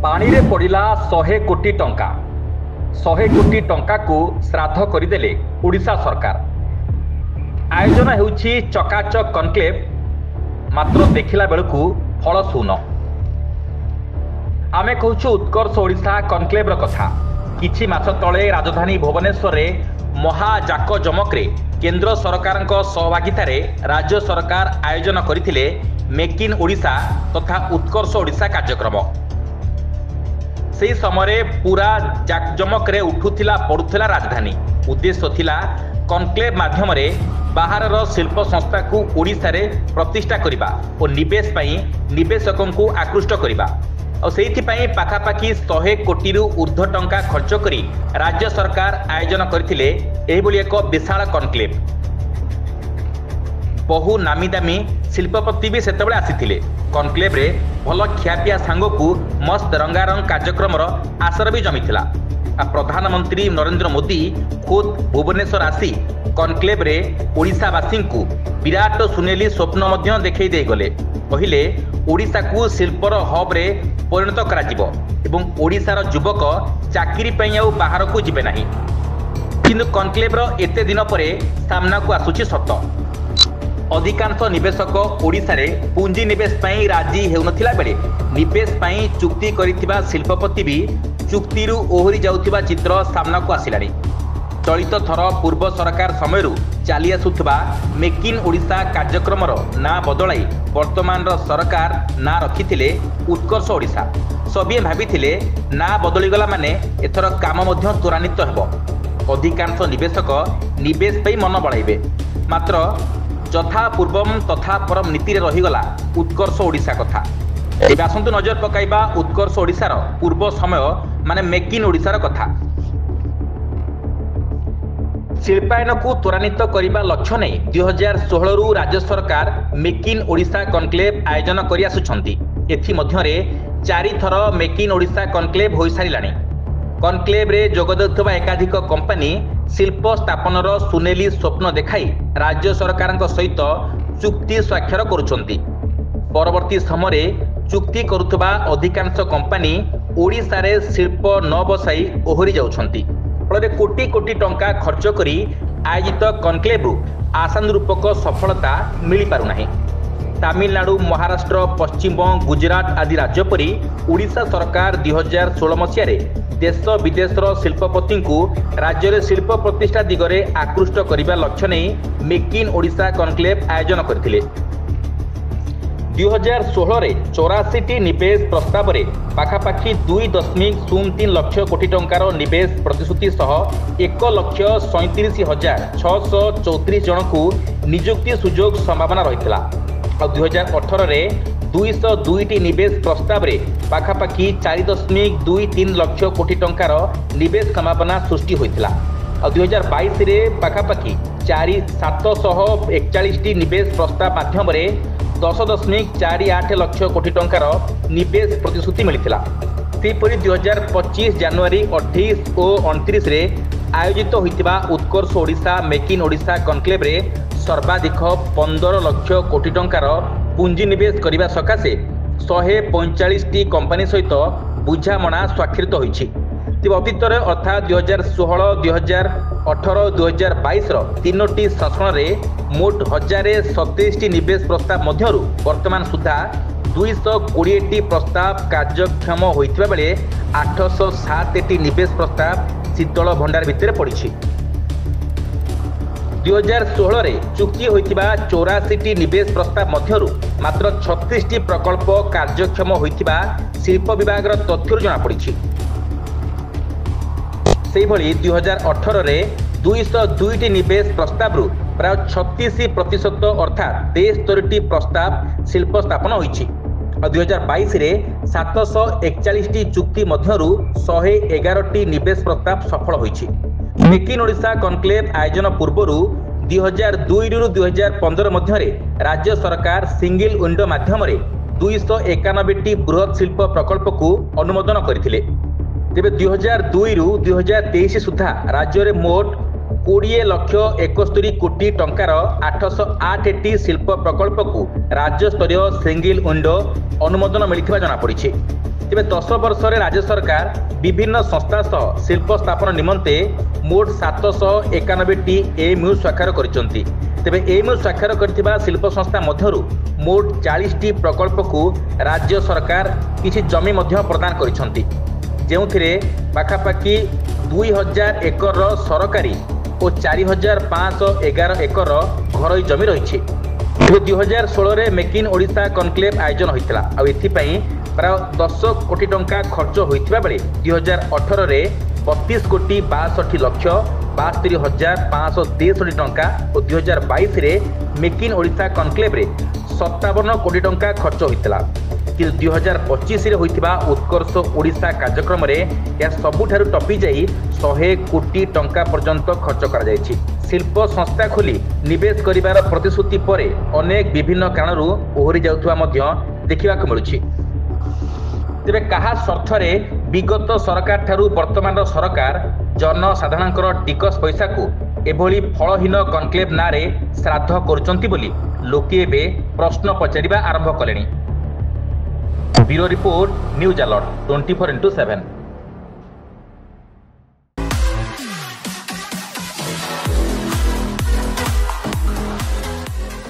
पानी रे पड़िला 100 कोटी टंका 100 कोटी टंका को श्राद्ध करदेले ओडिशा सरकार। आयोजन हेउछि चकाचक कनक्लेव, मात्र देखिला बेलकु फल शून। आमे कहूछु उत्कर्ष ओडिशा कनक्लेवर कथा। किछि मास तले राजधानी भुवनेश्वर रे महाजाक जमकरे केंद्र सरकारक सहभागितारे राज्य सरकार आयोजन करथिले मेक इन ओडिशा तथा उत्कर्ष ओडिशा कार्यक्रम। से समय पूरा जाकजमक उठुला पड़ुला राजधानी। उद्देश्य थिला कनक्लेव माध्यम बाहर शिल्प संस्था को ओडिशा रे प्रतिष्ठा करिबा और निवेश पई निवेशकों को आकृष्ट करिबा। और सेहिथि पई पाखापाखि 100 कोटी रु ऊर्ध्व टंका खर्च करी राज्य सरकार आयोजन करथिले एही बोली एक विशाल कनक्लेव। बहु नामी दामी शिल्पपति भी सेतबेले आसीथिले। कनक्लेव रे भल खियापिया सांग को मस्त रंगारंग कार्यक्रम आसर भी जमीथिला। प्रधानमंत्री नरेंद्र मोदी खुद भुवनेश्वर आसी कनक्लेव रे ओडिशावासी को विराट सुनेली स्वप्न मध्य देखै दे गले। कहिले ओडिशा को शिल्पर हब रे परिणत करा जिवो एवं ओडिशार युवक चाकरी पई आउ बाहर को जिबे नाही। किंतु कनक्लेव रो एते दिन परे सामना को आसुची सत। अधिकांश निवेशक ओडिशा रे पुंजी निवेश पई राजी हेउनथिला बेले निवेश पई चुक्ति करिथिबा शिल्पपति भी चुक्ति रु ओहरी जाउथिबा चित्र सामना को आसिलानी। चलित थर पूर्व सरकार समय चली आसुथिबा मेक इन ओडिशा कार्यक्रम ना बदलाई वर्तमान सरकार ना रखिथिले उत्कर्ष ओडिशा। सभी भाबिथिले ना बदलीगला माने एथर काम मध्य त्वरान्वित हेबो। अधिकांश निवेशक निवेश पई मन बढ़ाइबे। मात्र जथा पूर्वम तथा परम नीति रहीगला उत्कर्ष ओडिशा कथा। एबे आसंतु नजर पकाइबा उत्कर्ष ओडिशार पूर्व समय माने मेक इन ओडिशार कथा। शिल्पायन को त्वरान्वित करने लक्ष्य नहीं 2016 रु राज्य सरकार मेक इन ओडिशा कनक्लेव आयोजन करि आसुछंती। एथि मध्यरे 4 थर मेक इन ओडिशा कनक्लेव होई सारिलानी। कनक्लेव रे जोग देउथबा एकाधिक कंपनी शिल्प स्थापनर सुनेली स्वप्न देखाई राज्य सरकार सहित चुक्ति स्वाक्षर करुछंती। परवर्ती समय चुक्ति करुथबा अधिकांश कंपनी ओडिशा रे शिल्प न बसाई ओहरी जाउछंती। फल कोटी कोटी टंका खर्च करी आयोजित कनक्लेव आशानुरूपक सफलता मिल पारुनाही। तमिलनाडु, महाराष्ट्र, पश्चिम गुजरात आदि राज्य परी ओडिशा सरकार 2016 मसीह देश विदेशर शिल्पपति को राज्य में शिल्प प्रतिष्ठा दिगरे आकृष्ट करने लक्ष्य नहीं मेक इन ओडिशा कनक्लेव आयोजन करथिले। 2016 रे 84टी निवेश प्रस्ताव रे पाखापाखि 2.03 लाख कोटी टंकार निवेश प्रतिश्रुति सह 1,37,634 जन को नियुक्ति सुजोग संभावना रही। 2018 रे 202टी निवेश प्रस्ताव रे पाखापाखि 4.23 लाख कोटी टंकार निवेश संभावना सृष्टि होइथिला। 2022 रे पाखापाखि 741टी निवेश प्रस्ताव माध्यम रे 10.48 लाख कोटी टंकार निवेश प्रतिश्रुति मिलिथिला। सेपरि 2025 जनवरी 28 और 29 रे आयोजित होइतिबा Utkarsh Odisha make in Odisha conclave रे सर्वाधिक 15 लाख कोटी टंकार पुंजी निवेश करने सकाशे 145टी कंपनी सहित बुझामणा स्वाक्षरित होइछि। तेज अतीत अर्थात 2016, 2018, 2022 तीनोटी शासन रे मोट 1027टी निवेश प्रस्ताव मध्यरु वर्तमान सुधा 220टी प्रस्ताव कार्यक्षम होइथिबा बेले 807टी निवेश प्रस्ताव शीतल भंडार भितर पड़िछि। 2016 रे चुक्ति होइथिबा 84टी निवेश प्रस्ताव मध्यरु मात्र 36टी प्रकल्प कार्यक्षम होइथिबा शिल्प विभाग तथ्य जना पड़िछि। सेही भली 2018 रे 202टी निवेश प्रस्ताव प्राय 36% अर्थात 73टी प्रस्ताव शिल्प स्थापन होइछि। 2022 रे 741टी चुक्ति मध्यरु 111टी निवेश प्रस्ताव सफल होइछि। मेक इन ओडिशा कनक्लेव आयोजन पूर्व 2002 रु 2015 मध्य राज्य सरकार सिंगल विंडो माध्यम 291टी बृहत शिल्प प्रकल्प को अनुमोदन करथिले। तेबे 2002 रु 2023 सुधा राज्य में मोट 20,71 କୋଟି ଟଙ୍କାର 808ଟି ଶିଳ୍ପ ପ୍ରକଳ୍ପକୁ ରାଜ୍ୟସ୍ତରୀୟ ସିଙ୍ଗଲ ୱିଣ୍ଡୋ ଅନୁମୋଦନ ମିଳିଥିବା ଜଣାପଡ଼ିଛି। ତେବେ 10 ବର୍ଷରେ ରାଜ୍ୟ ସରକାର ବିଭିନ୍ନ ସଂସ୍ଥା ସହ ଶିଳ୍ପ ସ୍ଥାପନ ନିମନ୍ତେ ମୋଟ 791ଟି ଏମ୍ୟୁ ସ୍ୱାକ୍ଷର କରିଛନ୍ତି। ତେବେ ଏମ୍ୟୁ ସ୍ୱାକ୍ଷର କରିଥିବା ଶିଳ୍ପ ସଂସ୍ଥା ମଧ୍ୟରୁ ମୋଟ 40ଟି ପ୍ରକଳ୍ପକୁ ରାଜ୍ୟ ସରକାର କିଛି ଜମି ମଧ୍ୟ ପ୍ରଦାନ କରିଛନ୍ତି, ଯେଉଁଥିରେ ପାଖାପାଖି 2000 ଏକରର ସରକାରୀ ଓ 4511 ଏକର ଘରୋଇ ଜମି ରହିଛି। 2016ରେ ମେକ୍ ଇନ୍ ଓଡ଼ିଶା କନକ୍ଲେଭ୍ ଆୟୋଜନ ହୋଇଥିଲା ଆଉ ଏଥିପାଇଁ ପ୍ରାୟ 10 କୋଟି ଟଙ୍କା ଖର୍ଚ୍ଚ ହୋଇଥିବା ବେଳେ 2018ରେ 32 କୋଟି 62 ଲକ୍ଷ 72,563 ଟଙ୍କା ଓ 2022ରେ ମେକ୍ ଇନ୍ ଓଡ଼ିଶା କନକ୍ଲେଭ୍ରେ 57 କୋଟି ଟଙ୍କା ଖର୍ଚ୍ଚ ହୋଇଥିଲା। କିନ୍ତୁ 2025ରେ ହୋଇଥିବା ଉତ୍କର୍ଷ ଓଡ଼ିଶା କାର୍ଯ୍ୟକ୍ରମରେ ଏହା ସବୁଠାରୁ ଟପି ଯାଇ 100 କୋଟି ଟଙ୍କା ପର୍ଯ୍ୟନ୍ତ ଖର୍ଚ୍ଚ କରାଯାଇଛି। ଶିଳ୍ପ ସଂସ୍ଥା ଖୋଲି ନିବେଶ କରିବାର ପ୍ରତିଶ୍ରୁତି ପରେ ଅନେକ ବିଭିନ୍ନ କାରଣରୁ ଓହରି ଯାଉଥିବା ମଧ୍ୟ ଦେଖିବାକୁ ମିଳୁଛି। ତେବେ କାହା ସ୍ୱାର୍ଥରେ ବିଗତ ସରକାର ଠାରୁ ବର୍ତ୍ତମାନର ସରକାର ଜନସାଧାରଣଙ୍କର ଟିକସ ପଇସାକୁ ଏଭଳି ଫଳହୀନ କନକ୍ଲେଭ୍ ନାଁରେ ଶ୍ରାଦ୍ଧ କରୁଛନ୍ତି ବୋଲି ଲୋକେ ଏବେ ପ୍ରଶ୍ନ ପଚାରିବା ଆରମ୍ଭ କଲେଣି। Bureau report, news alert 24x7।